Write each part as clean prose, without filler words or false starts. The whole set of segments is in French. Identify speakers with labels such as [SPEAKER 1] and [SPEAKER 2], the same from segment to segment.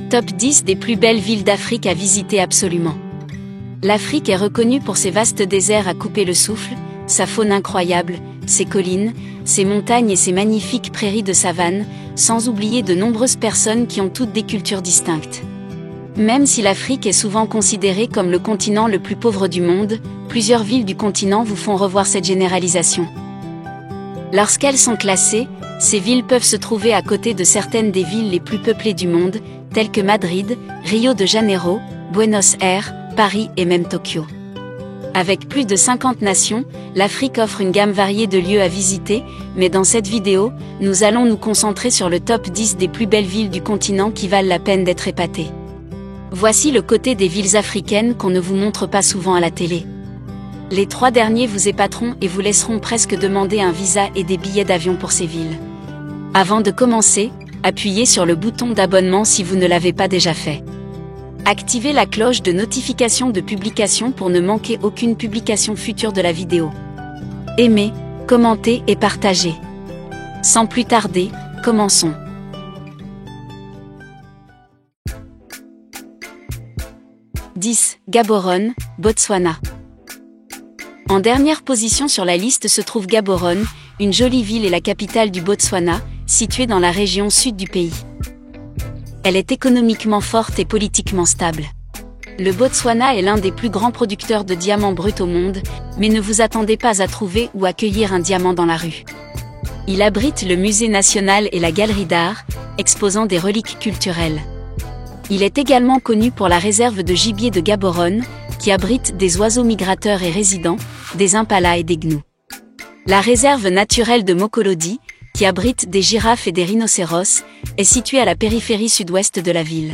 [SPEAKER 1] Top 10 des plus belles villes d'Afrique à visiter absolument. L'Afrique est reconnue pour ses vastes déserts à couper le souffle, sa faune incroyable, ses collines, ses montagnes et ses magnifiques prairies de savane, sans oublier de nombreuses personnes qui ont toutes des cultures distinctes. Même si l'Afrique est souvent considérée comme le continent le plus pauvre du monde, plusieurs villes du continent vous font revoir cette généralisation. Lorsqu'elles sont classées, ces villes peuvent se trouver à côté de certaines des villes les plus peuplées du monde, telles que Madrid, Rio de Janeiro, Buenos Aires, Paris et même Tokyo. Avec plus de 50 nations, l'Afrique offre une gamme variée de lieux à visiter, mais dans cette vidéo, nous allons nous concentrer sur le top 10 des plus belles villes du continent qui valent la peine d'être épatées. Voici le côté des villes africaines qu'on ne vous montre pas souvent à la télé. Les 3 derniers vous épateront et vous laisseront presque demander un visa et des billets d'avion pour ces villes. Avant de commencer, appuyez sur le bouton d'abonnement si vous ne l'avez pas déjà fait. Activez la cloche de notification de publication pour ne manquer aucune publication future de la vidéo. Aimez, commentez et partagez. Sans plus tarder, commençons. « 10. Gaborone, Botswana. En dernière position sur la liste se trouve Gaborone, une jolie ville et la capitale du Botswana, située dans la région sud du pays. Elle est économiquement forte et politiquement stable. Le Botswana est l'un des plus grands producteurs de diamants bruts au monde, mais ne vous attendez pas à trouver ou accueillir un diamant dans la rue. Il abrite le musée national et la galerie d'art, exposant des reliques culturelles. Il est également connu pour la réserve de gibier de Gaborone, qui abrite des oiseaux migrateurs et résidents, des impalas et des gnous. La réserve naturelle de Mokolodi, qui abrite des girafes et des rhinocéros, est située à la périphérie sud-ouest de la ville.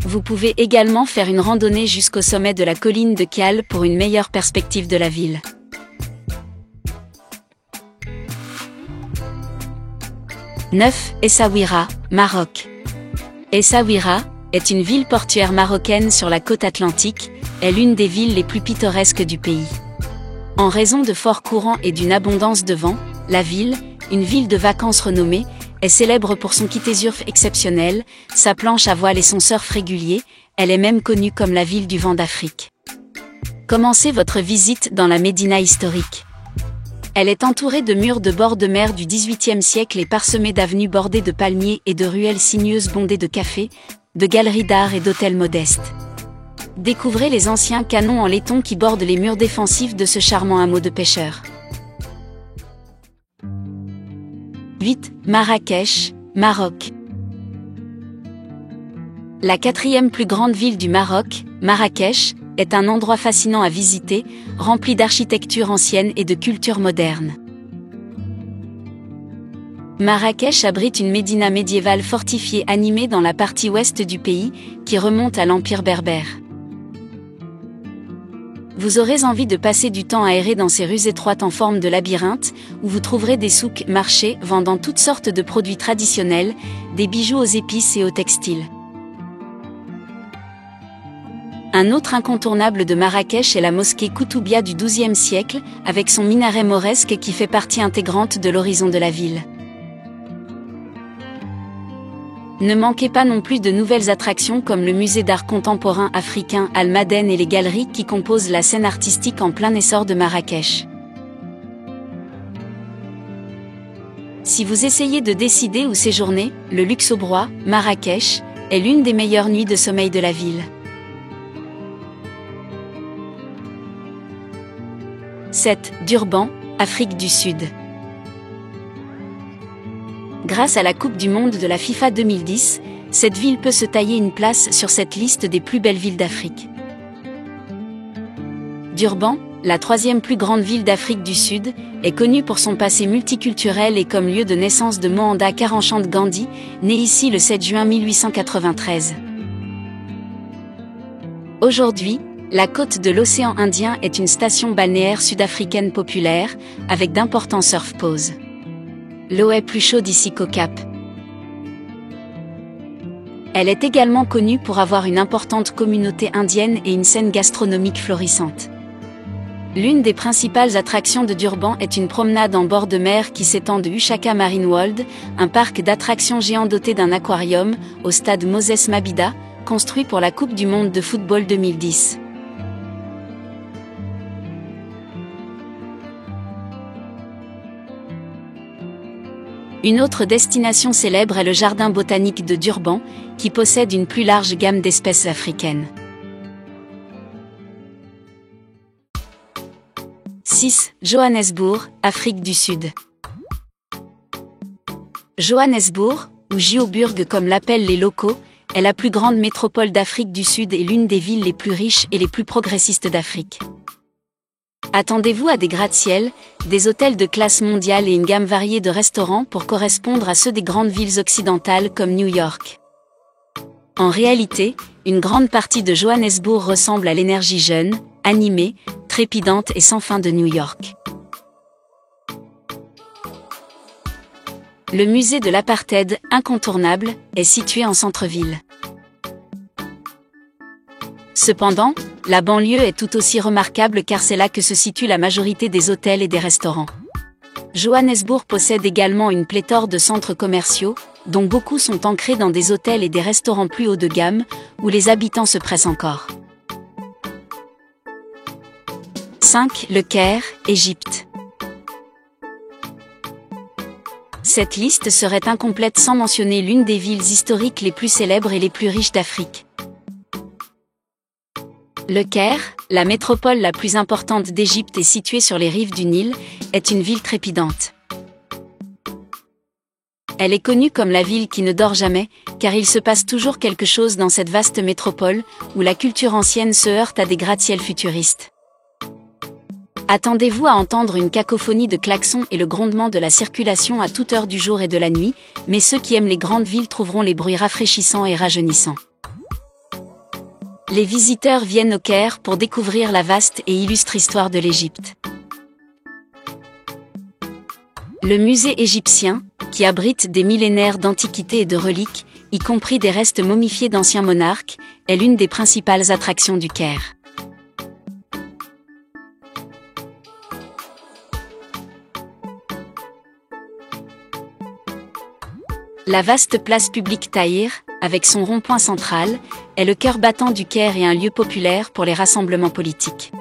[SPEAKER 1] Vous pouvez également faire une randonnée jusqu'au sommet de la colline de Kial pour une meilleure perspective de la ville. « 9. Essaouira, Maroc. Essaouira est une ville portuaire marocaine sur la côte atlantique, est l'une des villes les plus pittoresques du pays. En raison de forts courants et d'une abondance de vent, la ville, une ville de vacances renommée, est célèbre pour son kitesurf exceptionnel, sa planche à voile et son surf régulier, elle est même connue comme la ville du vent d'Afrique. Commencez votre visite dans la Médina historique. Elle est entourée de murs de bord de mer du XVIIIe siècle et parsemée d'avenues bordées de palmiers et de ruelles sinueuses bondées de cafés, de galeries d'art et d'hôtels modestes. Découvrez les anciens canons en laiton qui bordent les murs défensifs de ce charmant hameau de pêcheurs. 8. Marrakech, Maroc. La 4e plus grande ville du Maroc, Marrakech, est un endroit fascinant à visiter, rempli d'architecture ancienne et de culture moderne. Marrakech abrite une médina médiévale fortifiée animée dans la partie ouest du pays, qui remonte à l'Empire berbère. Vous aurez envie de passer du temps à errer dans ces rues étroites en forme de labyrinthe, où vous trouverez des souks, marchés, vendant toutes sortes de produits traditionnels, des bijoux aux épices et aux textiles. Un autre incontournable de Marrakech est la mosquée Koutoubia du XIIe siècle, avec son minaret mauresque qui fait partie intégrante de l'horizon de la ville. Ne manquez pas non plus de nouvelles attractions comme le musée d'art contemporain africain Al-Maden et les galeries qui composent la scène artistique en plein essor de Marrakech. Si vous essayez de décider où séjourner, le Luxembourg, Marrakech, est l'une des meilleures nuits de sommeil de la ville. 7. Durban, Afrique du Sud. Grâce à la Coupe du Monde de la FIFA 2010, cette ville peut se tailler une place sur cette liste des plus belles villes d'Afrique. Durban, la 3e plus grande ville d'Afrique du Sud, est connue pour son passé multiculturel et comme lieu de naissance de Mohandas Karamchand Gandhi, né ici le 7 juin 1893. Aujourd'hui, la côte de l'océan Indien est une station balnéaire sud-africaine populaire, avec d'importants surf-poses. L'eau est plus chaude ici qu'au Cap. Elle est également connue pour avoir une importante communauté indienne et une scène gastronomique florissante. L'une des principales attractions de Durban est une promenade en bord de mer qui s'étend de Ushaka Marine World, un parc d'attractions géant doté d'un aquarium, au stade Moses Mabhida, construit pour la Coupe du monde de football 2010. Une autre destination célèbre est le Jardin botanique de Durban, qui possède une plus large gamme d'espèces africaines. 6. Johannesburg, Afrique du Sud. Johannesburg, ou Joburg comme l'appellent les locaux, est la plus grande métropole d'Afrique du Sud et l'une des villes les plus riches et les plus progressistes d'Afrique. Attendez-vous à des gratte-ciel, des hôtels de classe mondiale et une gamme variée de restaurants pour correspondre à ceux des grandes villes occidentales comme New York. En réalité, une grande partie de Johannesburg ressemble à l'énergie jeune, animée, trépidante et sans fin de New York. Le musée de l'apartheid, incontournable, est situé en centre-ville. Cependant, la banlieue est tout aussi remarquable car c'est là que se situe la majorité des hôtels et des restaurants. Johannesburg possède également une pléthore de centres commerciaux, dont beaucoup sont ancrés dans des hôtels et des restaurants plus haut de gamme, où les habitants se pressent encore. 5. Le Caire, Égypte. Cette liste serait incomplète sans mentionner l'une des villes historiques les plus célèbres et les plus riches d'Afrique. Le Caire, la métropole la plus importante d'Égypte et située sur les rives du Nil, est une ville trépidante. Elle est connue comme la ville qui ne dort jamais, car il se passe toujours quelque chose dans cette vaste métropole, où la culture ancienne se heurte à des gratte-ciel futuristes. Attendez-vous à entendre une cacophonie de klaxons et le grondement de la circulation à toute heure du jour et de la nuit, mais ceux qui aiment les grandes villes trouveront les bruits rafraîchissants et rajeunissants. Les visiteurs viennent au Caire pour découvrir la vaste et illustre histoire de l'Égypte. Le musée égyptien, qui abrite des millénaires d'antiquités et de reliques, y compris des restes momifiés d'anciens monarques, est l'une des principales attractions du Caire. La vaste place publique Tahrir, avec son rond-point central, est le cœur battant du Caire et un lieu populaire pour les rassemblements politiques.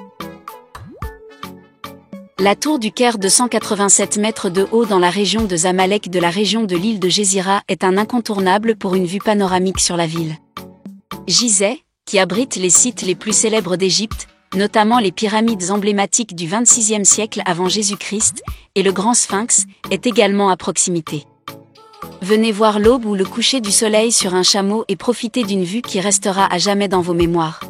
[SPEAKER 1] La tour du Caire de 187 mètres de haut dans la région de Zamalek de la région de l'île de Gézira est un incontournable pour une vue panoramique sur la ville. Gizeh, qui abrite les sites les plus célèbres d'Égypte, notamment les pyramides emblématiques du XXVIe siècle avant Jésus-Christ, et le Grand Sphinx, est également à proximité. Venez voir l'aube ou le coucher du soleil sur un chameau et profitez d'une vue qui restera à jamais dans vos mémoires.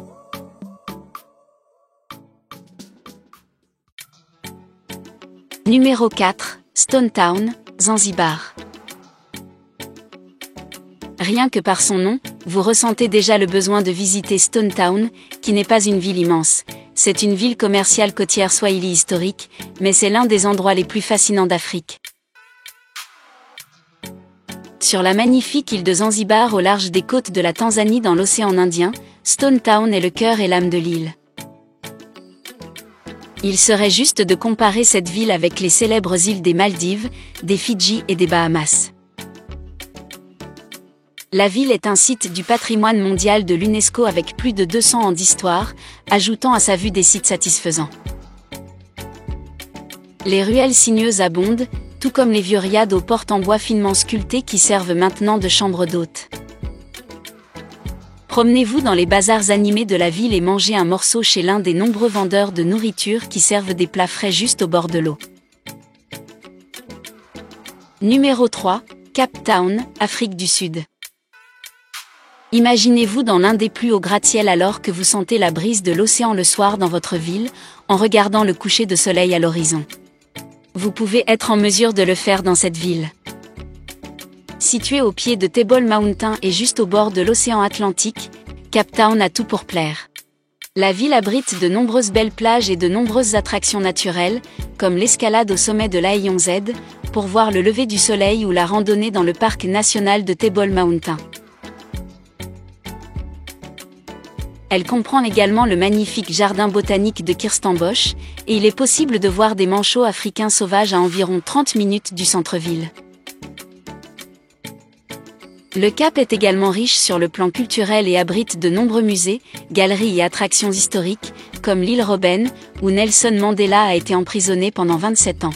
[SPEAKER 1] Numéro 4, Stone Town, Zanzibar. Rien que par son nom, vous ressentez déjà le besoin de visiter Stone Town, qui n'est pas une ville immense. C'est une ville commerciale côtière swahili historique, mais c'est l'un des endroits les plus fascinants d'Afrique. Sur la magnifique île de Zanzibar au large des côtes de la Tanzanie dans l'océan Indien, Stone Town est le cœur et l'âme de l'île. Il serait juste de comparer cette ville avec les célèbres îles des Maldives, des Fidji et des Bahamas. La ville est un site du patrimoine mondial de l'UNESCO avec plus de 200 ans d'histoire, ajoutant à sa vue des sites satisfaisants. Les ruelles sinueuses abondent, tout comme les vieux riads aux portes en bois finement sculptées qui servent maintenant de chambres d'hôtes. Promenez-vous dans les bazars animés de la ville et mangez un morceau chez l'un des nombreux vendeurs de nourriture qui servent des plats frais juste au bord de l'eau. Numéro 3, Cape Town, Afrique du Sud. Imaginez-vous dans l'un des plus hauts gratte-ciel alors que vous sentez la brise de l'océan le soir dans votre ville, en regardant le coucher de soleil à l'horizon. Vous pouvez être en mesure de le faire dans cette ville. Située au pied de Table Mountain et juste au bord de l'océan Atlantique, Cape Town a tout pour plaire. La ville abrite de nombreuses belles plages et de nombreuses attractions naturelles, comme l'escalade au sommet de l'Aeon Z, pour voir le lever du soleil ou la randonnée dans le parc national de Table Mountain. Elle comprend également le magnifique jardin botanique de Kirstenbosch, et il est possible de voir des manchots africains sauvages à environ 30 minutes du centre-ville. Le Cap est également riche sur le plan culturel et abrite de nombreux musées, galeries et attractions historiques, comme l'île Robben, où Nelson Mandela a été emprisonné pendant 27 ans.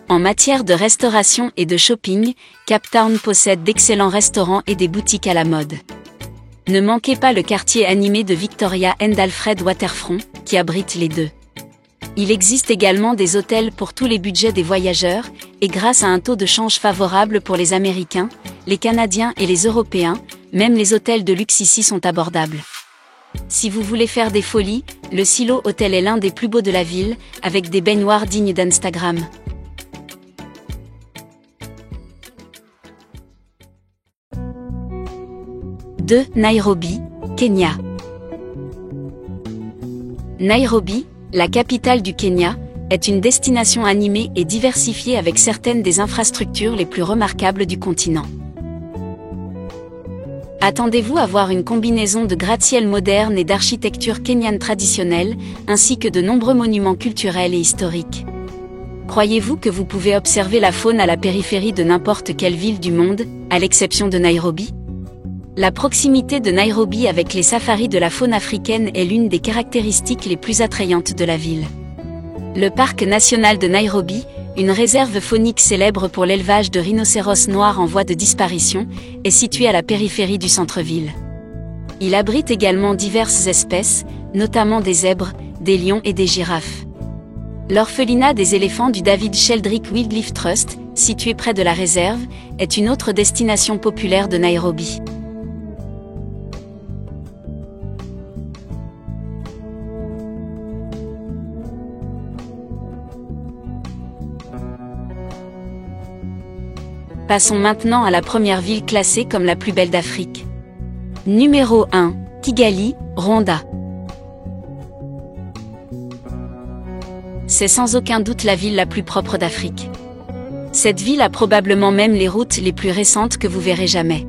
[SPEAKER 1] En matière de restauration et de shopping, Cape Town possède d'excellents restaurants et des boutiques à la mode. Ne manquez pas le quartier animé de Victoria and Alfred Waterfront, qui abrite les deux. Il existe également des hôtels pour tous les budgets des voyageurs, et grâce à un taux de change favorable pour les Américains, les Canadiens et les Européens, même les hôtels de luxe ici sont abordables. Si vous voulez faire des folies, le Silo Hotel est l'un des plus beaux de la ville, avec des baignoires dignes d'Instagram. Nairobi, Kenya. Nairobi, la capitale du Kenya, est une destination animée et diversifiée avec certaines des infrastructures les plus remarquables du continent. Attendez-vous à voir une combinaison de gratte-ciel moderne et d'architecture kenyane traditionnelle, ainsi que de nombreux monuments culturels et historiques. Croyez-vous que vous pouvez observer la faune à la périphérie de n'importe quelle ville du monde, à l'exception de Nairobi ? La proximité de Nairobi avec les safaris de la faune africaine est l'une des caractéristiques les plus attrayantes de la ville. Le parc national de Nairobi, une réserve faunique célèbre pour l'élevage de rhinocéros noirs en voie de disparition, est situé à la périphérie du centre-ville. Il abrite également diverses espèces, notamment des zèbres, des lions et des girafes. L'orphelinat des éléphants du David Sheldrick Wildlife Trust, situé près de la réserve, est une autre destination populaire de Nairobi. Passons maintenant à la première ville classée comme la plus belle d'Afrique. Numéro 1, Kigali, Rwanda. C'est sans aucun doute la ville la plus propre d'Afrique. Cette ville a probablement même les routes les plus récentes que vous verrez jamais.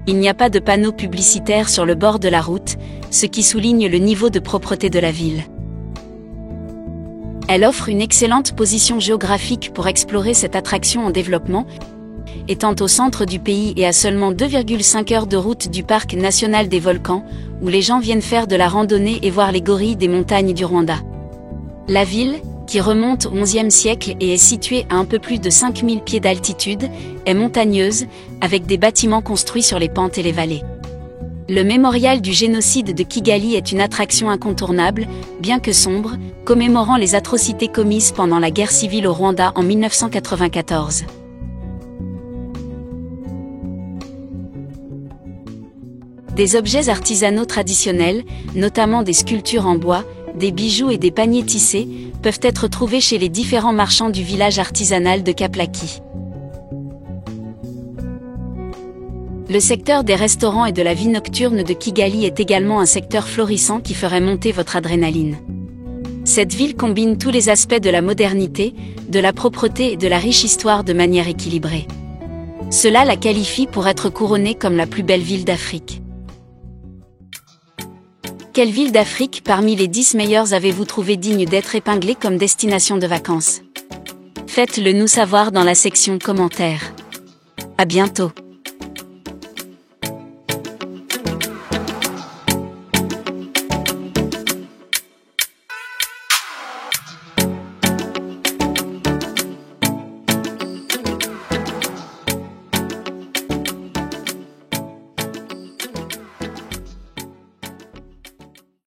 [SPEAKER 1] Il n'y a pas de panneaux publicitaires sur le bord de la route, ce qui souligne le niveau de propreté de la ville. Elle offre une excellente position géographique pour explorer cette attraction en développement, étant au centre du pays et à seulement 2,5 heures de route du parc national des volcans, où les gens viennent faire de la randonnée et voir les gorilles des montagnes du Rwanda. La ville, qui remonte au XIe siècle et est située à un peu plus de 5000 pieds d'altitude, est montagneuse, avec des bâtiments construits sur les pentes et les vallées. Le mémorial du génocide de Kigali est une attraction incontournable, bien que sombre, commémorant les atrocités commises pendant la guerre civile au Rwanda en 1994. Des objets artisanaux traditionnels, notamment des sculptures en bois, des bijoux et des paniers tissés, peuvent être trouvés chez les différents marchands du village artisanal de Kaplaki. Le secteur des restaurants et de la vie nocturne de Kigali est également un secteur florissant qui ferait monter votre adrénaline. Cette ville combine tous les aspects de la modernité, de la propreté et de la riche histoire de manière équilibrée. Cela la qualifie pour être couronnée comme la plus belle ville d'Afrique. Quelle ville d'Afrique parmi les 10 meilleures avez-vous trouvé digne d'être épinglée comme destination de vacances ? Faites-le nous savoir dans la section commentaires. À bientôt.